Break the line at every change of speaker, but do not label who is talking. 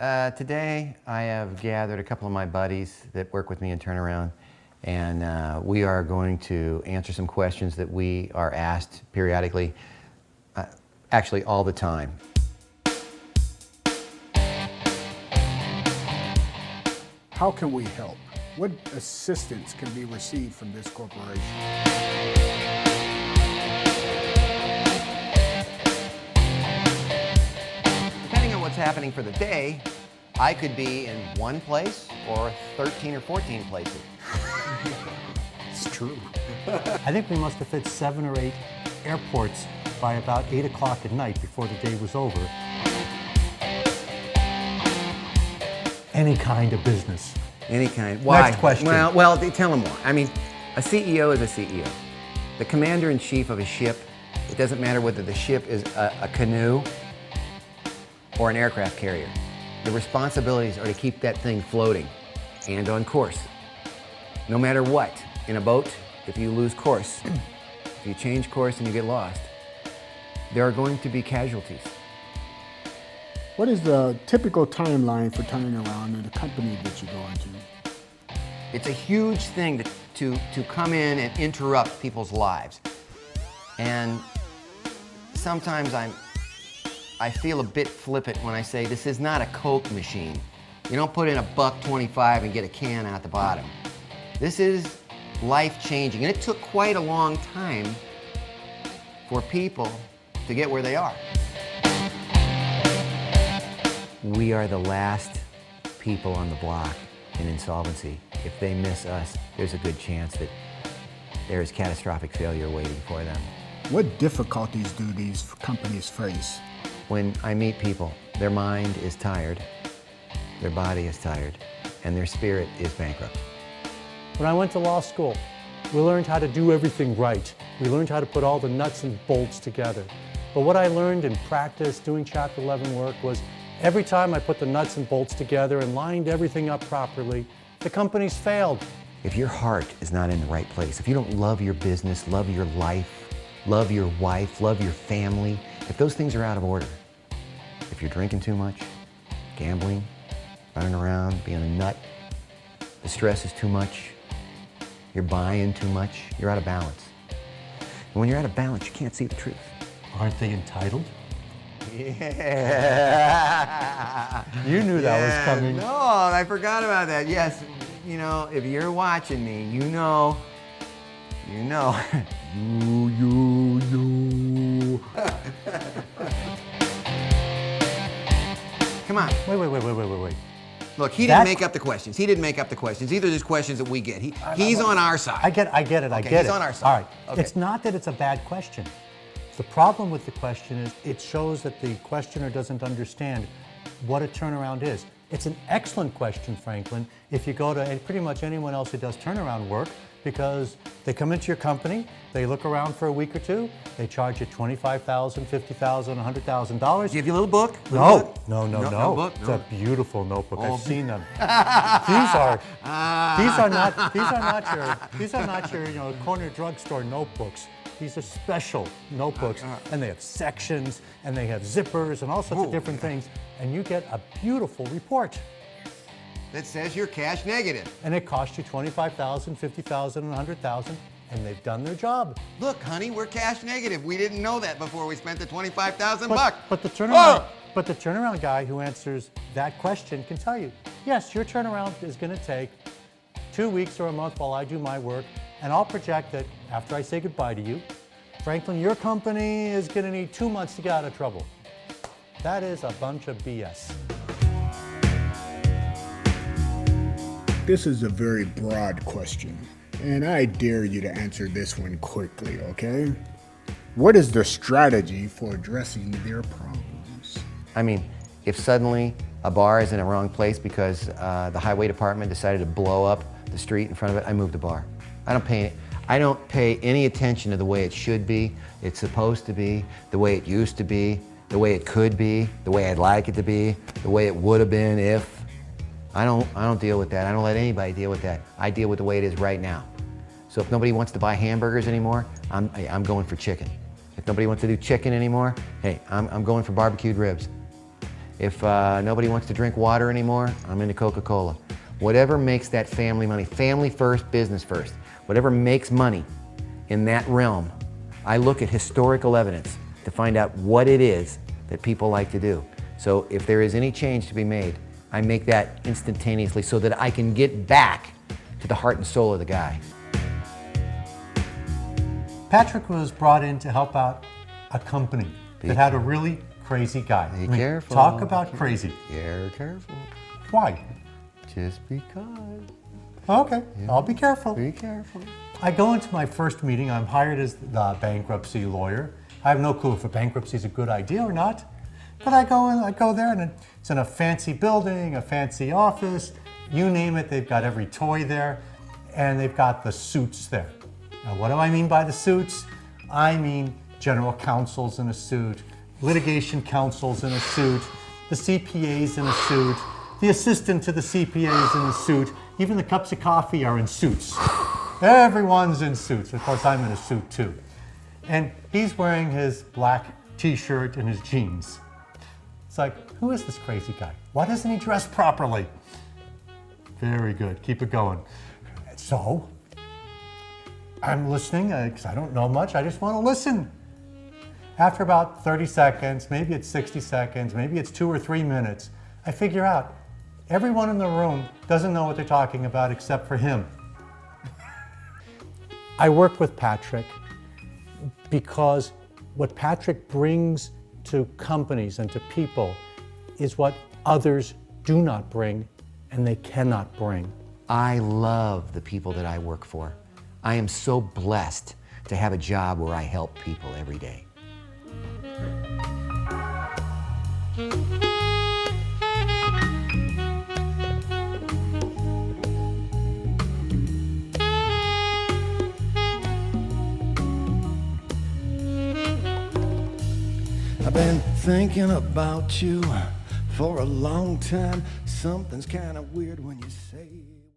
Today, I have gathered a couple of my buddies that work with me in turnaround, and we are going to answer some questions that we are asked periodically, actually all the time.
How can we help? What assistance can be received from this corporation?
Depending on what's happening for the day, I could be in one place or 13 or 14 places.
It's true.
I think we must have hit 7 or 8 airports by about 8 o'clock at night before the day was over. Any kind of business.
Any kind. Why?
Next question.
Well, tell them more. I mean, a CEO is a CEO. The commander-in-chief of a ship, it doesn't matter whether the ship is a canoe or an aircraft carrier. The responsibilities are to keep that thing floating and on course. No matter what. In a boat, if you lose course, if you change course and you get lost, there are going to be casualties.
What is the typical timeline for turning around in the company that you go into?
It's a huge thing to come in and interrupt people's lives. And sometimes I feel a bit flippant when I say this is not a Coke machine. You don't put in $1.25 and get a can out the bottom. This is life-changing, and it took quite a long time for people to get where they are. We are the last people on the block in insolvency. If they miss us, there's a good chance that there is catastrophic failure waiting for them.
What difficulties do these companies face?
When I meet people, their mind is tired, their body is tired, and their spirit is bankrupt.
When I went to law school, we learned how to do everything right. We learned how to put all the nuts and bolts together. But what I learned in practice doing Chapter 11 work was every time I put the nuts and bolts together and lined everything up properly, the companies failed.
If your heart is not in the right place, if you don't love your business, love your life, love your wife, love your family, if those things are out of order, if you're drinking too much, gambling, running around, being a nut, the stress is too much, you're buying too much, you're out of balance. And when you're out of balance, you can't see the truth.
Aren't they entitled?
Yeah.
You knew that was coming.
No, I forgot about that. Yes, you know, if you're watching me, you know. You. Come on.
Wait.
Look, he didn't make up the questions. He didn't make up the questions. These are just questions that we get. He's on our side.
I get it.
He's on our side.
All right.
Okay.
It's not that it's a bad question. The problem with the question is it shows that the questioner doesn't understand what a turnaround is. It's an excellent question, Franklin, if you go to pretty much anyone else who does turnaround work, because they come into your company, they look around for a week or two, they charge you $25,000, $50,000, $100,000.
Give you a little book?
No.
Book?
It's a beautiful notebook.
Oh.
I've seen them. These are not your corner drugstore notebooks. These are special notebooks, and they have sections, and they have zippers, and all sorts of different things, and you get a beautiful report.
That says you're cash negative.
And it costs you $25,000, $50,000, and $100,000, and they've done their job.
Look, honey, we're cash negative. We didn't know that before we spent the $25,000.
But the turnaround guy who answers that question can tell you, yes, your turnaround is going to take 2 weeks or a month while I do my work, and I'll project that after I say goodbye to you, Franklin, your company is going to need 2 months to get out of trouble. That is a bunch of BS.
This is a very broad question, and I dare you to answer this one quickly, okay? What is the strategy for addressing their problems?
I mean, if suddenly a bar is in a wrong place because the highway department decided to blow up the street in front of it, I move the bar. I don't pay any attention to the way it should be, it's supposed to be, the way it used to be, the way it could be, the way I'd like it to be, the way it would have been if. I don't deal with that. I don't let anybody deal with that. I deal with the way it is right now. So if nobody wants to buy hamburgers anymore, I'm going for chicken. If nobody wants to do chicken anymore, hey, I'm going for barbecued ribs. If nobody wants to drink water anymore, I'm into Coca-Cola. Whatever makes that family money, family first, business first, whatever makes money in that realm, I look at historical evidence to find out what it is that people like to do. So if there is any change to be made, I make that instantaneously so that I can get back to the heart and soul of the guy.
Patrick was brought in to help out a company that had a really crazy guy.
Be careful.
Talk about crazy.
Yeah, careful.
Why?
Just because.
Okay, I'll be careful.
Be careful.
I go into my first meeting. I'm hired as the bankruptcy lawyer. I have no clue if a bankruptcy is a good idea or not. But I go there, and it's in a fancy building, a fancy office. You name it, they've got every toy there, and they've got the suits there. Now, what do I mean by the suits? I mean general counsels in a suit, litigation counsels in a suit, the CPAs in a suit, the assistant to the CPAs in a suit, even the cups of coffee are in suits. Everyone's in suits. Of course, I'm in a suit too. And he's wearing his black t-shirt and his jeans. It's like, who is this crazy guy? Why doesn't he dress properly? Very good, keep it going. So, I'm listening, because I don't know much, I just want to listen. After about 30 seconds, maybe it's 60 seconds, maybe it's 2 or 3 minutes, I figure out everyone in the room doesn't know what they're talking about except for him. I work with Patrick because what Patrick brings to companies and to people is what others do not bring and they cannot bring.
I love the people that I work for. I am so blessed to have a job where I help people every day.
I've been thinking about you for a long time. Something's kind of weird when you say it.